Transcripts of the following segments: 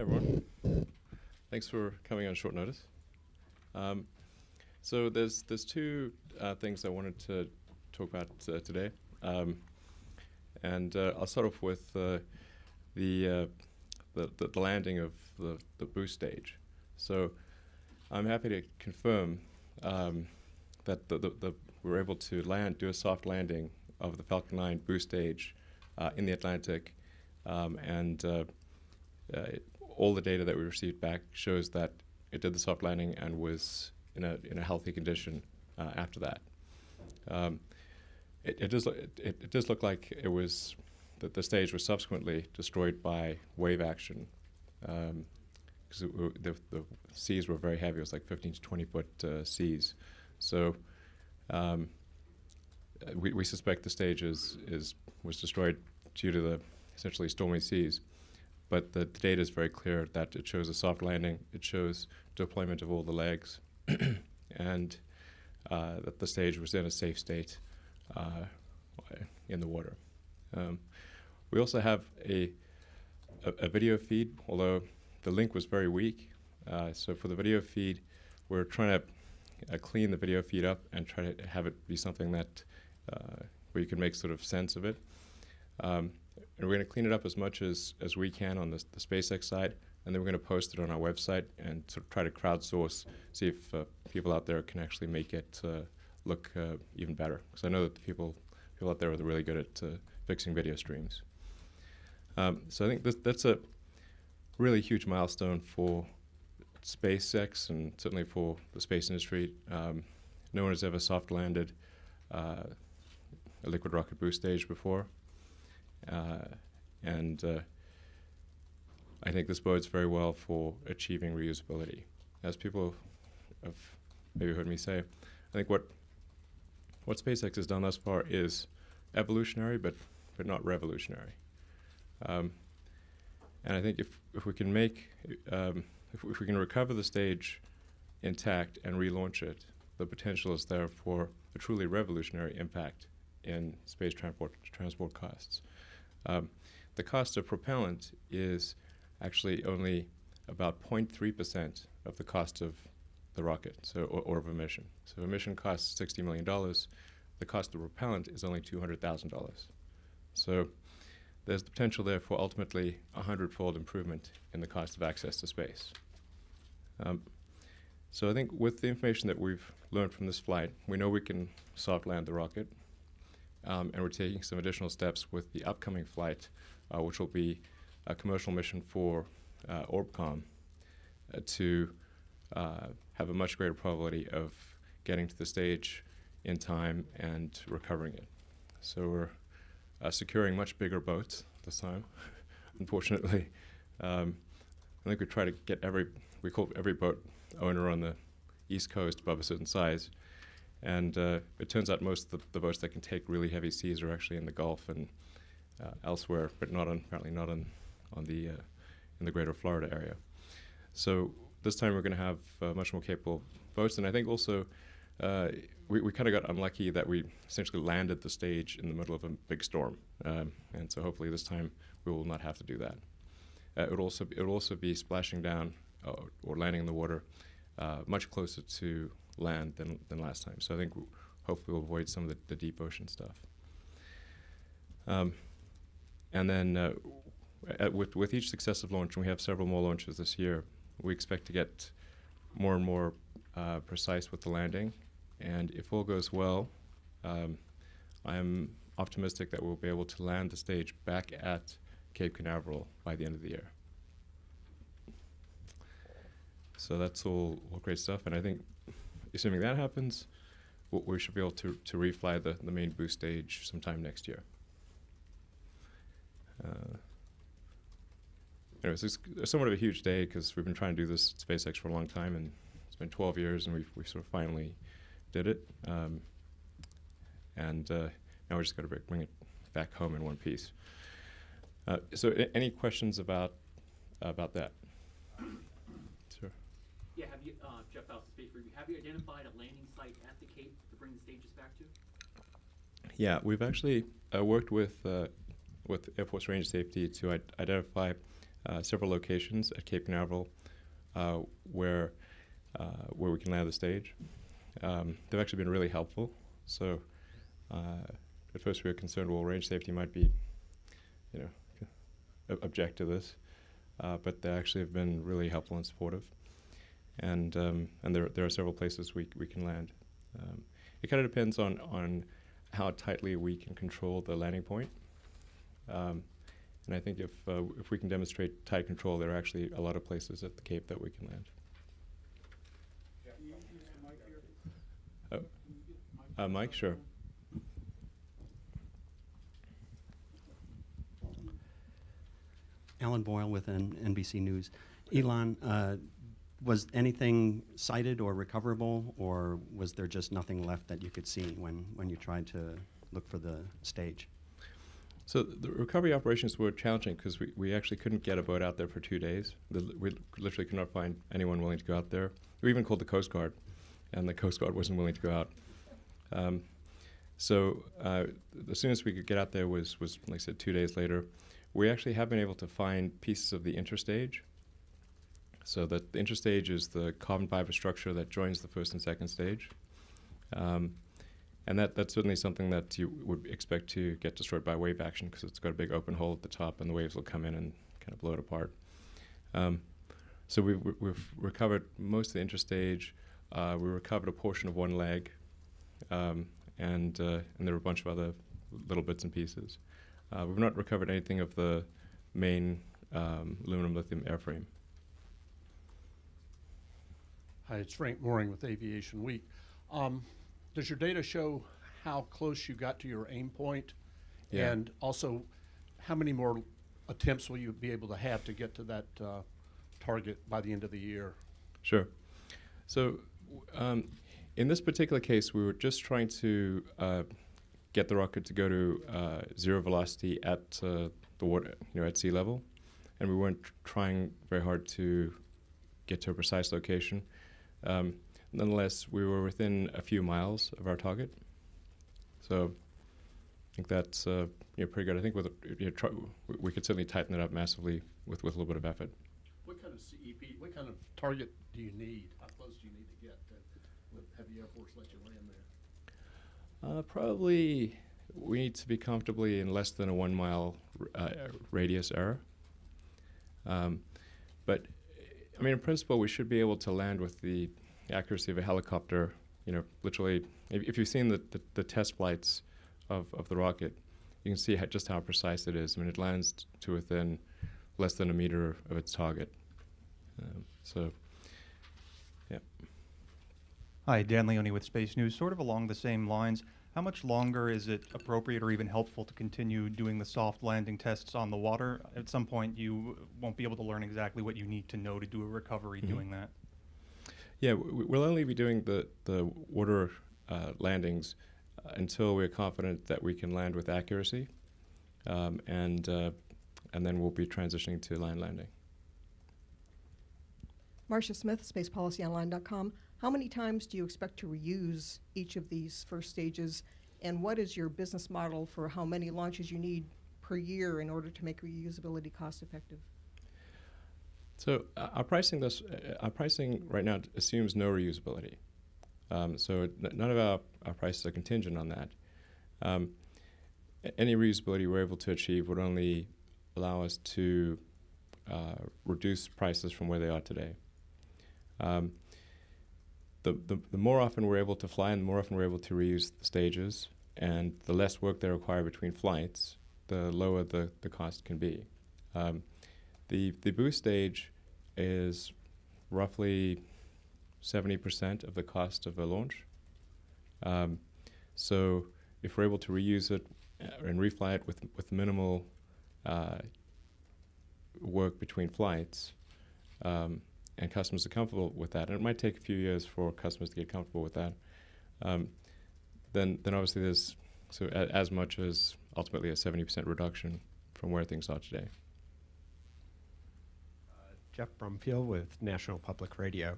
everyone. Thanks for coming on short notice. So there's two things I wanted to talk about today, and I'll start off with the landing of the boost stage. So I'm happy to confirm that we were able to do a soft landing of the Falcon 9 boost stage in the Atlantic, and all the data that we received back shows that it did the soft landing and was in a healthy condition after that. It does look like it was that the stage was subsequently destroyed by wave action, because the seas were very heavy. It was like 15 to 20 foot seas. So we suspect the stage was destroyed due to the essentially stormy seas. But the data is very clear that it shows a soft landing, it shows deployment of all the legs, and that the stage was in a safe state in the water. We also have a video feed, although the link was very weak. So for the video feed, we're trying to clean the video feed up and try to have it be something that where you can make sort of sense of it. And we're going to clean it up as much as we can on the SpaceX side, and then we're going to post it on our website and sort of try to crowdsource, see if people out there can actually make it look even better. Because I know that people out there are really good at fixing video streams. So I think that's a really huge milestone for SpaceX and certainly for the space industry. No one has ever soft landed a liquid rocket boost stage before. And I think this bodes very well for achieving reusability. As people have maybe heard me say, I think what SpaceX has done thus far is evolutionary, but not revolutionary. And I think if we can if we can recover the stage intact and relaunch it, the potential is there for a truly revolutionary impact in space transport costs. The cost of propellant is actually only about 0.3% of the cost of the rocket, or of a mission. So if a mission costs $60 million, the cost of propellant is only $200,000. So there's the potential there for ultimately a 100-fold improvement in the cost of access to space. So I think with the information that we've learned from this flight, we know we can soft land the rocket. And we're taking some additional steps with the upcoming flight, which will be a commercial mission for Orbcomm to have a much greater probability of getting to the stage in time and recovering it. So we're securing much bigger boats this time, unfortunately. I think we try to get we call every boat owner on the East Coast above a certain size. And it turns out most of the boats that can take really heavy seas are actually in the Gulf and elsewhere, but apparently not in the greater Florida area. So this time we're going to have much more capable boats, and I think also we kind of got unlucky that we essentially landed the stage in the middle of a big storm, and so hopefully this time we will not have to do that. It will also be splashing down or landing in the water much closer to land than last time. So I think hopefully we'll avoid some of the deep ocean stuff. And then with each successive launch, and we have several more launches this year, we expect to get more and more precise with the landing. And if all goes well, I am optimistic that we'll be able to land the stage back at Cape Canaveral by the end of the year. So that's all great stuff, and I think assuming that happens, we should be able to refly the main boost stage sometime next year. Anyways, it's somewhat of a huge day because we've been trying to do this at SpaceX for a long time, and it's been 12 years, and we sort of finally did it. And now we just got to bring it back home in one piece. So any questions about that? Sure. Yeah, have you, Jeff Faust, Space Review, have you identified a landing site at the Cape to bring the stages back to? Yeah, we've actually worked with Air Force Range Safety to identify several locations at Cape Canaveral where we can land the stage. They've actually been really helpful. So at first we were concerned, well, range safety might be, object to this, but they actually have been really helpful and supportive. And there are several places we can land. It kind of depends on how tightly we can control the landing point. And I think if we can demonstrate tight control, there are actually a lot of places at the Cape that we can land. Mike, sure. Alan Boyle with NBC News. Elon, was anything sighted or recoverable, or was there just nothing left that you could see when you tried to look for the stage? So the recovery operations were challenging because we actually couldn't get a boat out there for 2 days. We literally could not find anyone willing to go out there. We even called the Coast Guard, and the Coast Guard wasn't willing to go out. So as soon as we could get out there was, like I said, 2 days later. We actually have been able to find pieces of the interstage. So that the interstage is the carbon fiber structure that joins the first and second stage. And that's certainly something that you would expect to get destroyed by wave action because it's got a big open hole at the top and the waves will come in and kind of blow it apart. So we've recovered most of the interstage. We recovered a portion of one leg, and there were a bunch of other little bits and pieces. We've not recovered anything of the main aluminum lithium airframe. Hi, it's Frank Mooring with Aviation Week. Does your data show how close you got to your aim point? Yeah. And also, how many more attempts will you be able to have to get to that target by the end of the year? Sure. So in this particular case, we were just trying to get the rocket to go to zero velocity at the water, at sea level, and we weren't trying very hard to get to a precise location. Nonetheless, we were within a few miles of our target, so I think that's pretty good. I think we could certainly tighten it up massively with a little bit of effort. What kind of CEP? What kind of target do you need? How close do you need to get to have the Air Force let you land there? Probably we need to be comfortably in less than a 1 mile radius error. But I mean, in principle, we should be able to land with the accuracy of a helicopter. Literally, if you've seen the test flights of the rocket, you can see just how precise it is. I mean, it lands to within less than a meter of its target. So, yeah. Hi, Dan Leone with Space News. Sort of along the same lines, how much longer is it appropriate or even helpful to continue doing the soft landing tests on the water? At some point, you won't be able to learn exactly what you need to know to do a recovery doing that. Yeah, we'll only be doing the water landings until we're confident that we can land with accuracy, and then we'll be transitioning to line landing. Marcia Smith, SpacePolicyOnline.com. How many times do you expect to reuse each of these first stages, and what is your business model for how many launches you need per year in order to make reusability cost effective? So our pricing right now assumes no reusability. So none of our prices are contingent on that. Any reusability we're able to achieve would only allow us to reduce prices from where they are today. The more often we're able to fly and the more often we're able to reuse the stages, and the less work they require between flights, the lower the cost can be. The boost stage is roughly 70% of the cost of a launch. So if we're able to reuse it and refly it with minimal work between flights, and customers are comfortable with that, and it might take a few years for customers to get comfortable with that, then obviously there's as much as ultimately a 70% reduction from where things are today. Jeff Brumfield with National Public Radio.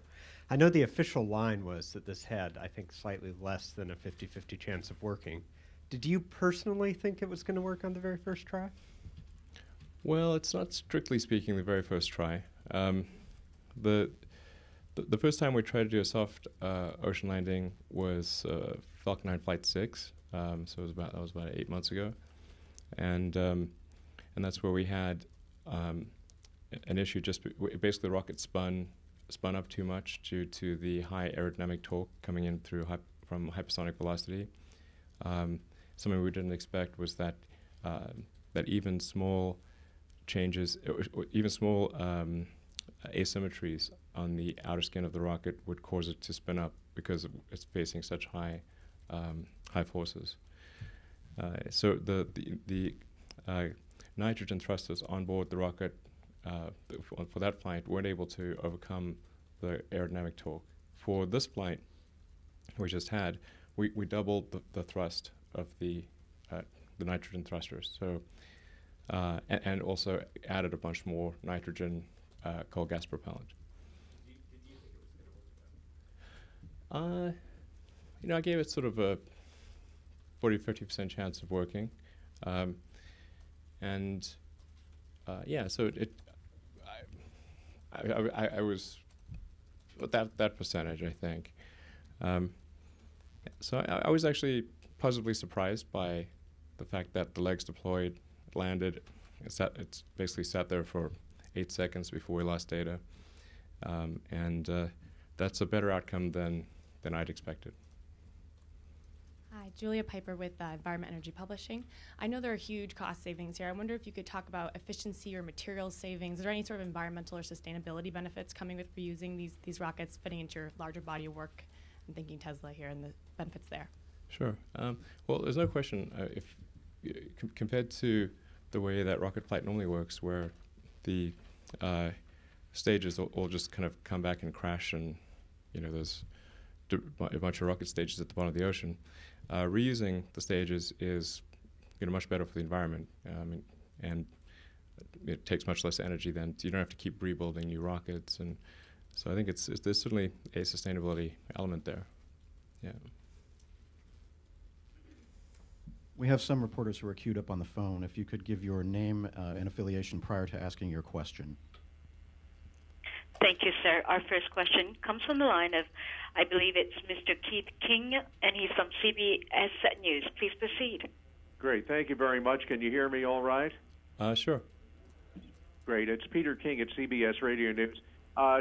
I know the official line was that this had, I think, slightly less than a 50-50 chance of working. Did you personally think it was going to work on the very first try? Well, it's not strictly speaking the very first try. The first time we tried to do a soft ocean landing was Falcon 9 Flight 6. So that was about 8 months ago, and that's where we had an issue. Basically, the rocket spun up too much due to the high aerodynamic torque coming in from hypersonic velocity. Something we didn't expect was that even small changes, or even small asymmetries on the outer skin of the rocket would cause it to spin up because it's facing such high forces. So the nitrogen thrusters on board the rocket for that flight weren't able to overcome the aerodynamic torque. For this flight we just had, we doubled the thrust of the nitrogen thrusters. So and also added a bunch more nitrogen coal gas propellant. Did you think it was going to work? I gave it sort of a 40-50% chance of working, yeah. So I was that percentage, I think. So I was actually positively surprised by the fact that the legs deployed, landed. It's basically sat there for 8 seconds before we lost data, and that's a better outcome than I'd expected. Hi, Julia Piper with Environment Energy Publishing. I know there are huge cost savings here. I wonder if you could talk about efficiency or materials savings. Is there any sort of environmental or sustainability benefits coming with reusing these rockets, fitting into your larger body of work? I'm thinking Tesla here and the benefits there. Sure. Well, there's no question. If compared to the way that rocket flight normally works, where the stages all just kind of come back and crash, and there's a bunch of rocket stages at the bottom of the ocean. Reusing the stages is much better for the environment, and it takes much less energy. Then you don't have to keep rebuilding new rockets, and so I think there's certainly a sustainability element there. Yeah. We have some reporters who are queued up on the phone. If you could give your name and affiliation prior to asking your question. Thank you, sir. Our first question comes from the line of, I believe it's Mr. Keith King, and he's from CBS News. Please proceed. Great. Thank you very much. Can you hear me all right? Sure. Great. It's Peter King at CBS Radio News.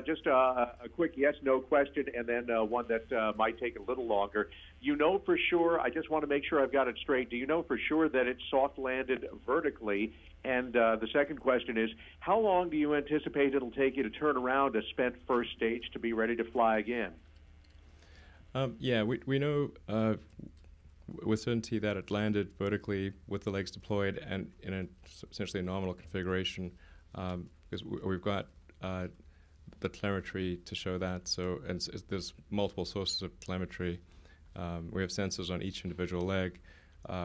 Just a quick yes/no question, and then one that might take a little longer. You know for sure, I just want to make sure I've got it straight, do you know for sure that it soft landed vertically? And the second question is, how long do you anticipate it'll take you to turn around a spent first stage to be ready to fly again? Yeah, we know with certainty that it landed vertically with the legs deployed and in essentially a nominal configuration, because we've got the telemetry to show that. So there's multiple sources of telemetry. We have sensors on each individual leg.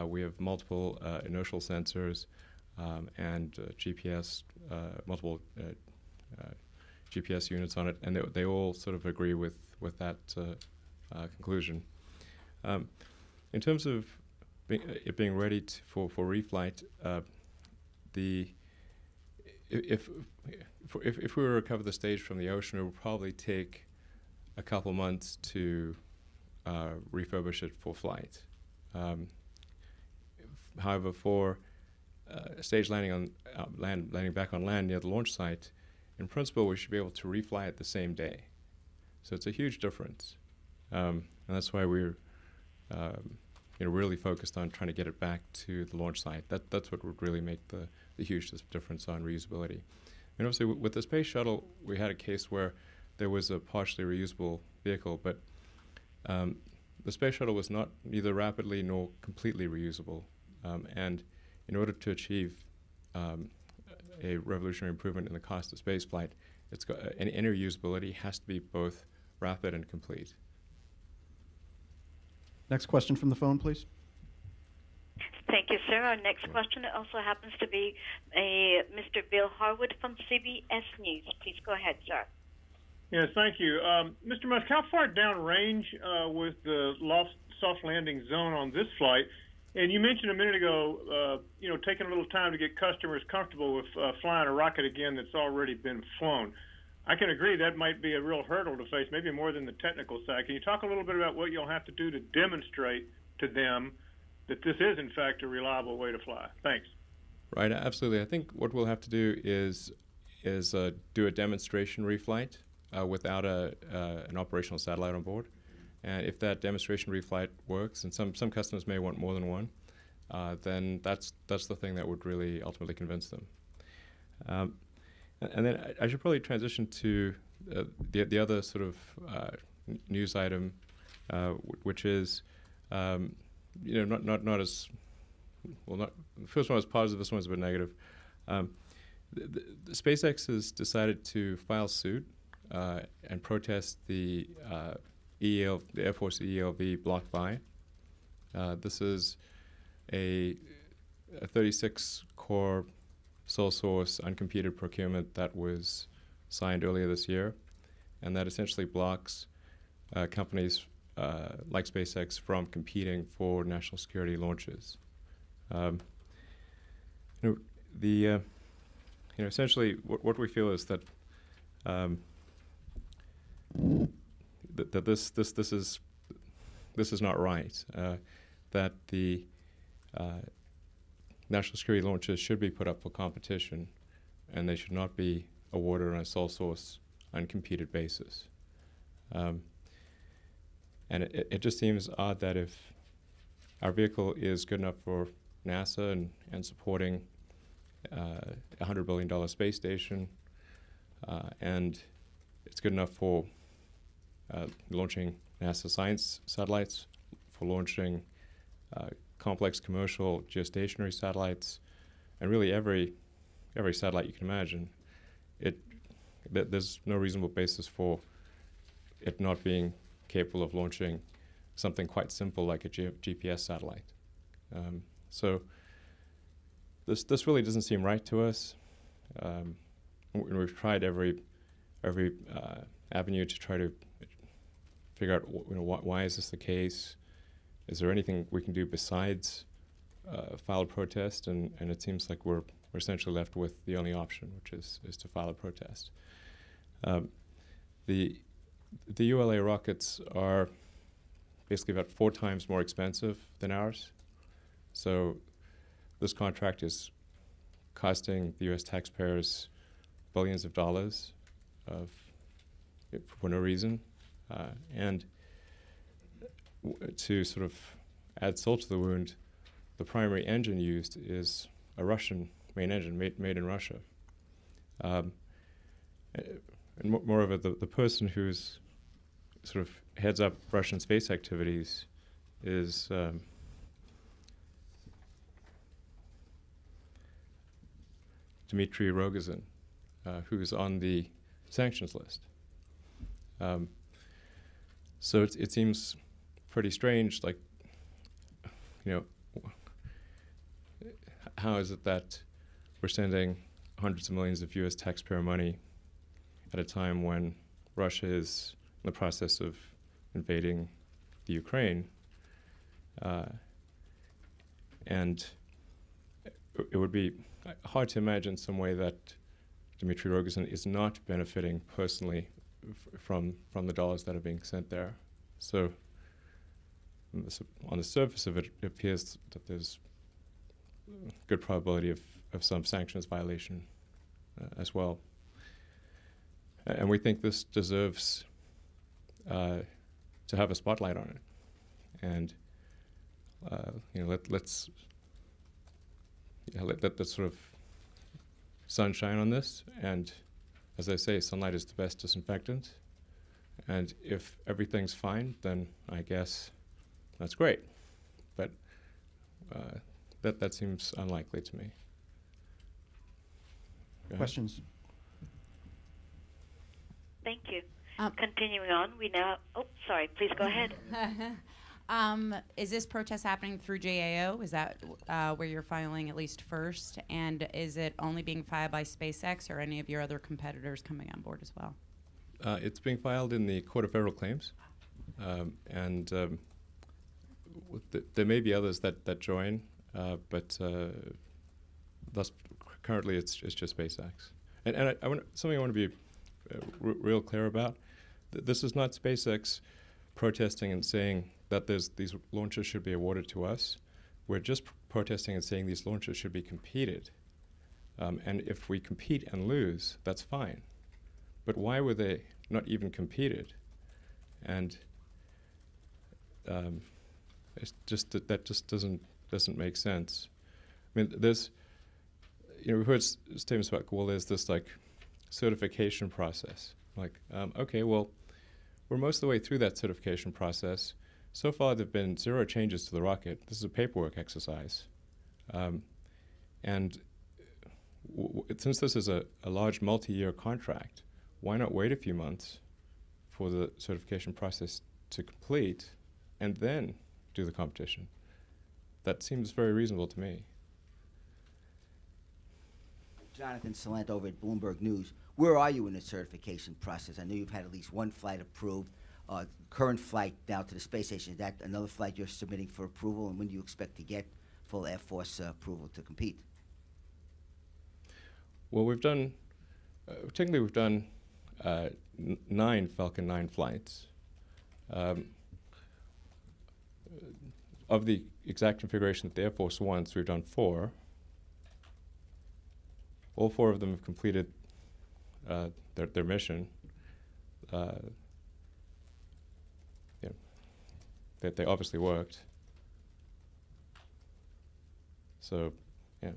We have multiple inertial sensors and GPS, multiple GPS units on it, and they all sort of agree with that conclusion. In terms of it being ready for reflight, if we were to recover the stage from the ocean, it would probably take a couple months to refurbish it for flight. However, for stage landing back on land near the launch site, in principle, we should be able to refly it the same day. So it's a huge difference, and that's why we're really focused on trying to get it back to the launch site. That's what would really make the huge difference on reusability. And obviously, with the space shuttle, we had a case where there was a partially reusable vehicle, but the space shuttle was neither rapidly nor completely reusable. And in order to achieve a revolutionary improvement in the cost of spaceflight, any reusability has to be both rapid and complete. Next question from the phone, please. Thank you, sir. Our next question also happens to be Mr. Bill Harwood from CBS News. Please go ahead, sir. Yes, thank you. Mr. Musk, how far downrange with the soft landing zone on this flight And you mentioned a minute ago, taking a little time to get customers comfortable with flying a rocket again that's already been flown. I can agree that might be a real hurdle to face, maybe more than the technical side. Can you talk a little bit about what you'll have to do to demonstrate to them that this is, in fact, a reliable way to fly? Thanks. Right, absolutely. I think what we'll have to do is do a demonstration reflight without an operational satellite on board. And if that demonstration reflight works, and some customers may want more than one, then that's the thing that would really ultimately convince them. And then I should probably transition to the other sort of news item, which is not as well. Not the first one was positive. This one's a bit negative. The SpaceX has decided to file suit and protest the Air Force ELV block buy. This is a 36-core sole source uncompeted procurement that was signed earlier this year, and that essentially blocks companies like SpaceX from competing for national security launches. Essentially, what we feel is that that this is not right. That the national security launches should be put up for competition, and they should not be awarded on a sole source, uncompeted basis. And it just seems odd that if our vehicle is good enough for NASA and supporting a $100 billion space station, and it's good enough for launching NASA science satellites, for launching complex commercial geostationary satellites, and really every satellite you can imagine. There's no reasonable basis for it not being capable of launching something quite simple like a GPS satellite. So this really doesn't seem right to us. We've tried every avenue to try to figure out why is this the case. Is there anything we can do besides file a protest? And it seems like we're essentially left with the only option, which is to file a protest. The ULA rockets are basically about 4 times more expensive than ours. So this contract is costing the U.S. taxpayers billions of dollars for no reason. And to sort of add salt to the wound, the primary engine used is a Russian main engine made in Russia. And moreover, the person who's sort of heads up Russian space activities is Dmitry Rogozin, who's on the sanctions list. So it seems pretty strange, like, how is it that we're sending hundreds of millions of U.S. taxpayer money at a time when Russia is in the process of invading the Ukraine? And it would be hard to imagine some way that Dmitry Rogozin is not benefiting personally from the dollars that are being sent there. So on the surface of it, it appears that there's good probability of some sanctions violation as well. And we think this deserves to have a spotlight on it. And let's let the sort of sunshine on this. And as I say, sunlight is the best disinfectant. And if everything's fine, then I guess that's great. But that seems unlikely to me. Questions? Thank you. Continuing on, we now. Oh, sorry. Please go ahead. Is this protest happening through GAO? Is that where you're filing at least first? And is it only being filed by SpaceX or any of your other competitors coming on board as well? It's being filed in the Court of Federal Claims, and there may be others that join, but thus currently it's just SpaceX. And something I want to be real clear about. This is not SpaceX protesting and saying that these launches should be awarded to us. We're just protesting and saying these launches should be competed. And if we compete and lose, that's fine. But why were they not even competed? And it's just that just doesn't make sense. I mean, there's, we've heard statements about, well, there's this like certification process. Like, okay, well, we're most of the way through that certification process. So far, there've been 0 changes to the rocket. This is a paperwork exercise, and since this is a large multi-year contract, why not wait a few months for the certification process to complete and then do the competition? That seems very reasonable to me. Jonathan Salant over at Bloomberg News. Where are you in the certification process? I know you've had at least one flight approved. Current flight now to the space station, is that another flight you're submitting for approval? And when do you expect to get full Air Force approval to compete? Well, we've done, technically we've done 9 Falcon 9 flights. Of the exact configuration that the Air Force wants, we've done 4. All 4 of them have completed their mission. They obviously worked. So, yeah.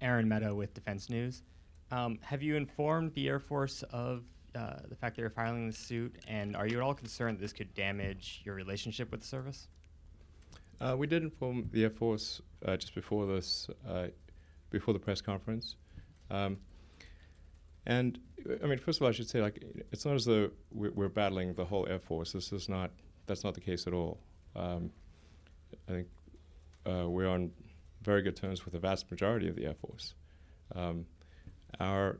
Aaron Meadow with Defense News. Have you informed the Air Force of the fact that you're filing this suit, and are you at all concerned that this could damage your relationship with the service? We did inform the Air Force just before this, before the press conference. And I mean, first of all, I should say, like, it's not as though we're battling the whole Air Force. That's not the case at all. I think we're on very good terms with the vast majority of the Air Force. Our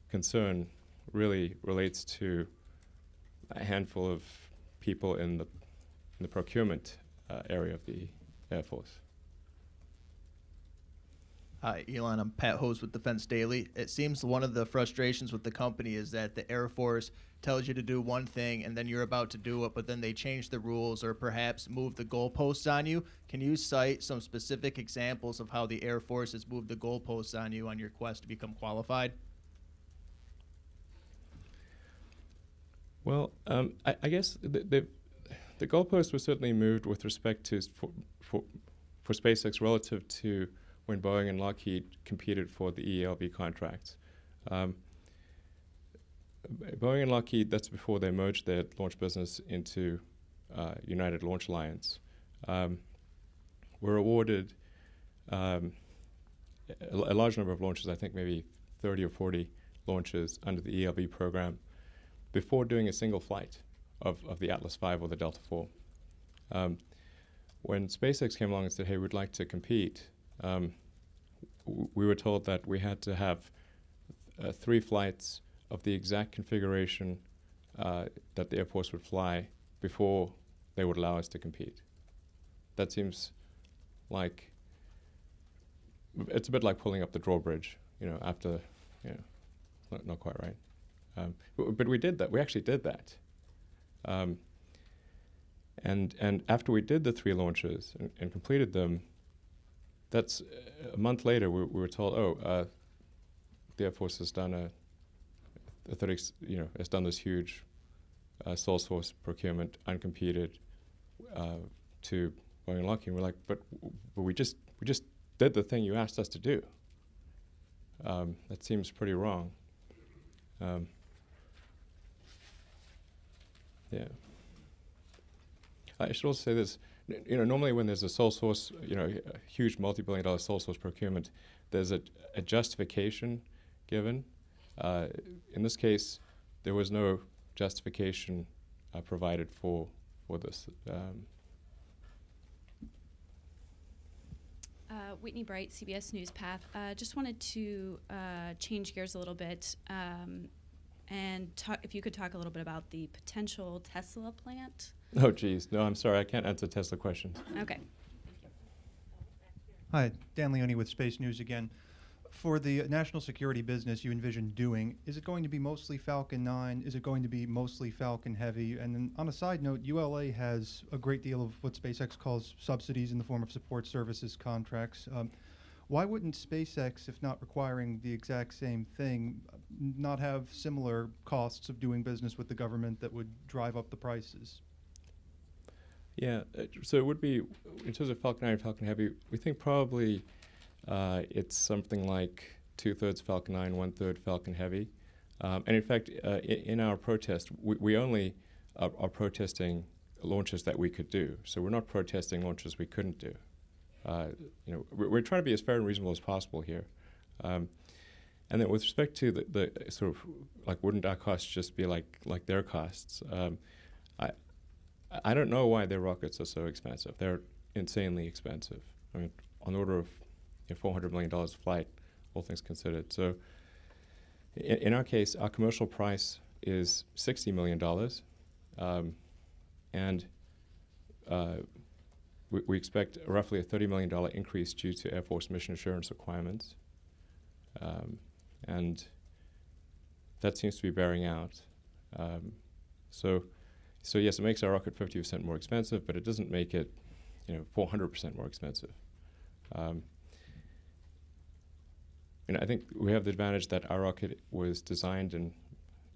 concern really relates to a handful of people in the procurement area of the Air Force. Hi, Elon. I'm Pat Hose with Defense Daily. It seems one of the frustrations with the company is that the Air Force tells you to do one thing and then you're about to do it, but then they change the rules or perhaps move the goalposts on you. Can you cite some specific examples of how the Air Force has moved the goalposts on you on your quest to become qualified? Well, I guess the goalpost was certainly moved with respect to for SpaceX relative to when Boeing and Lockheed competed for the ELB contracts. Boeing and Lockheed, that's before they merged their launch business into United Launch Alliance, were awarded a large number of launches, I think maybe 30 or 40 launches under the ELB program before doing a single flight of the Atlas V or the Delta IV. When SpaceX came along and said, hey, we'd like to compete, we were told that we had to have 3 flights of the exact configuration that the Air Force would fly before they would allow us to compete. That seems like, it's a bit like pulling up the drawbridge, after, not quite right. But we did that, we actually did that. And after we did the 3 launches and completed them, that's a month later we were told, the Air Force has done has done this huge sole source procurement, uncompeted, to Boeing and Lockheed. We're like, but we just did the thing you asked us to do. That seems pretty wrong. Yeah. I should also say this. Normally when there's a sole source, a huge multi-billion-dollar sole source procurement, there's a justification given. In this case, there was no justification provided for this. Whitney Bright, CBS News Path. Just wanted to change gears a little bit. And if you could talk a little bit about the potential Tesla plant. Oh, geez. No, I'm sorry. I can't answer Tesla questions. Okay. Hi, Dan Leone with Space News again. For the national security business you envision doing, is it going to be mostly Falcon 9? Is it going to be mostly Falcon Heavy? And then on a side note, ULA has a great deal of what SpaceX calls subsidies in the form of support services contracts. Why wouldn't SpaceX, if not requiring the exact same thing, not have similar costs of doing business with the government that would drive up the prices? Yeah, so it would be, in terms of Falcon 9 and Falcon Heavy, we think probably it's something like 2/3 Falcon 9, 1/3 Falcon Heavy. And in fact, in our protest, we only are protesting launches that we could do. So we're not protesting launches we couldn't do. We're trying to be as fair and reasonable as possible here. And then with respect to the sort of, like, wouldn't our costs just be like their costs? I don't know why their rockets are so expensive. They're insanely expensive. I mean, on the order of $400 million a flight, all things considered. So in our case, our commercial price is $60 million. And we expect roughly a $30 million increase due to Air Force mission assurance requirements. And that seems to be bearing out. So yes, it makes our rocket 50% more expensive, but it doesn't make it 400% more expensive. I think we have the advantage that our rocket was designed and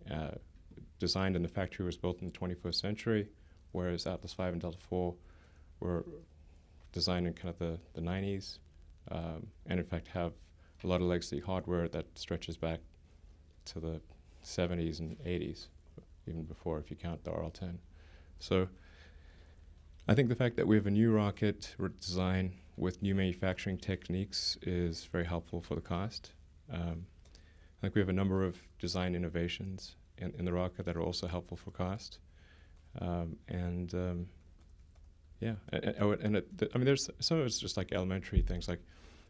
the factory was built in the 21st century, whereas Atlas V and Delta IV were designed in kind of the 90s, and in fact have a lot of legacy hardware that stretches back to the 70s and 80s, even before if you count the RL-10. So I think the fact that we have a new rocket design with new manufacturing techniques is very helpful for the cost. I think we have a number of design innovations in the rocket that are also helpful for cost. Yeah, I mean, there's some of it's just like elementary things. Like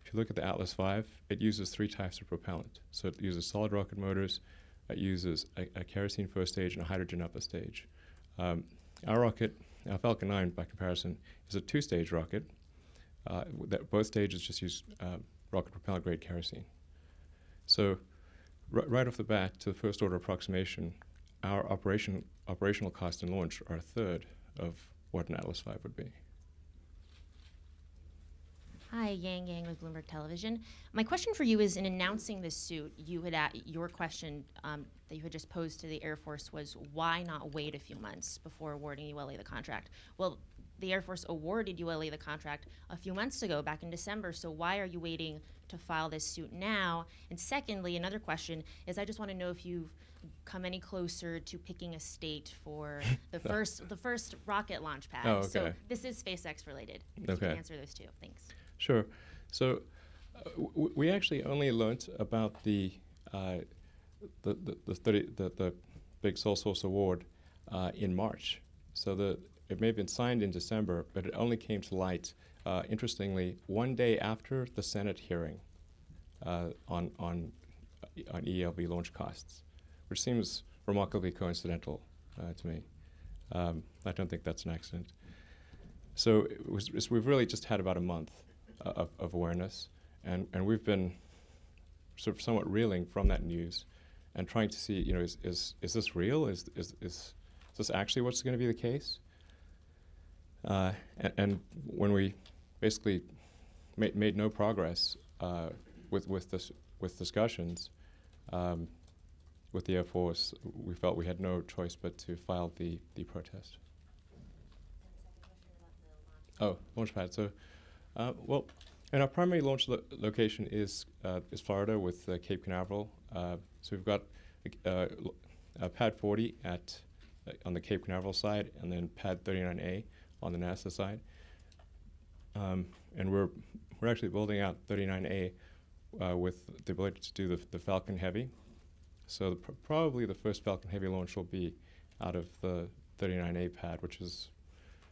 if you look at the Atlas V, it uses 3 types of propellant. So it uses solid rocket motors, it uses a kerosene first stage and a hydrogen upper stage. Our rocket, our Falcon 9 by comparison, is a 2-stage rocket. That both stages just use rocket propellant grade kerosene. So right off the bat, to the first order approximation, our operational cost and launch are a third of what an Atlas V would be. Hi, Yang Yang with Bloomberg Television. My question for you is, in announcing this suit, you had your question that you had just posed to the Air Force was, why not wait a few months before awarding ULA the contract? Well, the Air Force awarded ULA the contract a few months ago, back in December, so why are you waiting to file this suit now? And secondly, another question is, I just want to know if you've come any closer to picking a state for the first rocket launch pad. Oh, okay. So this is SpaceX related. If you can answer those two. Thanks. Sure. So we actually only learned about the big sole source award in March. So it may have been signed in December, but it only came to light, interestingly, one day after the Senate hearing on ELB launch costs, which seems remarkably coincidental to me. I don't think that's an accident. So we've really just had about a month of awareness, and we've been sort of somewhat reeling from that news and trying to see, is this real? Is this actually what's going to be the case? And when we basically made no progress with discussions with the Air Force, we felt we had no choice but to file the protest. Oh, launchpad. So, well, and our primary launch location is Florida with Cape Canaveral. So we've got Pad 40 on the Cape Canaveral side, and then Pad 39A on the NASA side. And we're actually building out 39A with the ability to do the Falcon Heavy. So probably the first Falcon Heavy launch will be out of the 39A pad, which is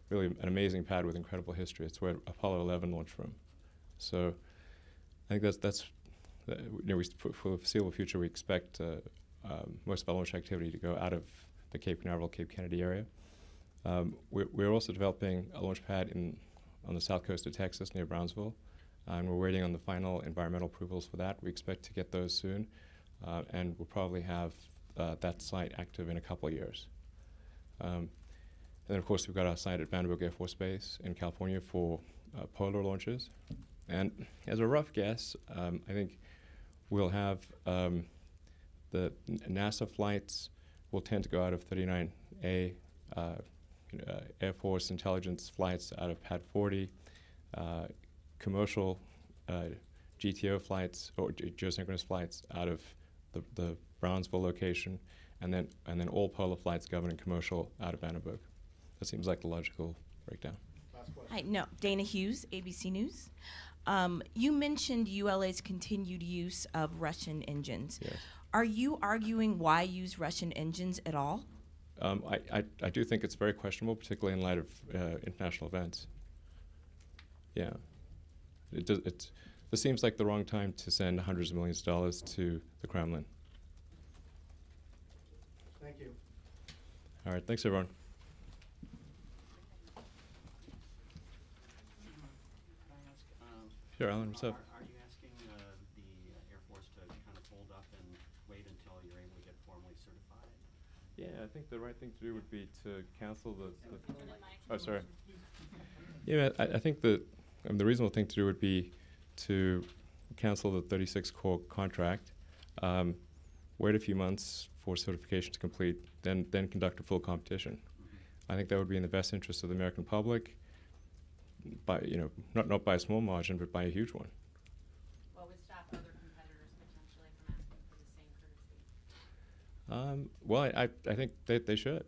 really an amazing pad with incredible history. It's where Apollo 11 launched from. So I think that's for the foreseeable future, we expect most of our launch activity to go out of the Cape Canaveral, Cape Kennedy area. We're also developing a launch pad on the south coast of Texas near Brownsville, and we're waiting on the final environmental approvals for that. We expect to get those soon, and we'll probably have that site active in a couple of years. And then, of course, we've got our site at Vandenberg Air Force Base in California for polar launches. And as a rough guess, I think we'll have the NASA flights will tend to go out of 39A, Air Force intelligence flights out of Pad 40, commercial GTO flights or geosynchronous flights out of the Brownsville location, and then all polar flights governed and commercial out of Vandenberg. That seems like the logical breakdown. Hi, no, Dana Hughes, ABC News. You mentioned ULA's continued use of Russian engines. Yes. Are you arguing why use Russian engines at all? I do think it's very questionable, particularly in light of international events. Yeah. This seems like the wrong time to send hundreds of millions of dollars to the Kremlin. Thank you. All right, thanks everyone. Sure, Alan, what's up? Are you asking the Air Force to kind of hold up and wait until you're able to get formally certified? Yeah, I think the right thing to do would be to cancel the oh, sorry. Yeah, I think the reasonable thing to do would be to cancel the 36 core contract, wait a few months for certification to complete, then conduct a full competition. I think that would be in the best interest of the American public, by not by a small margin, but by a huge one. What would stop other competitors potentially from asking for the same courtesy? Well, I think they should.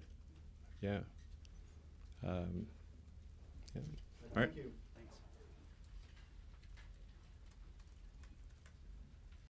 Yeah. Yeah. All right. Thank you.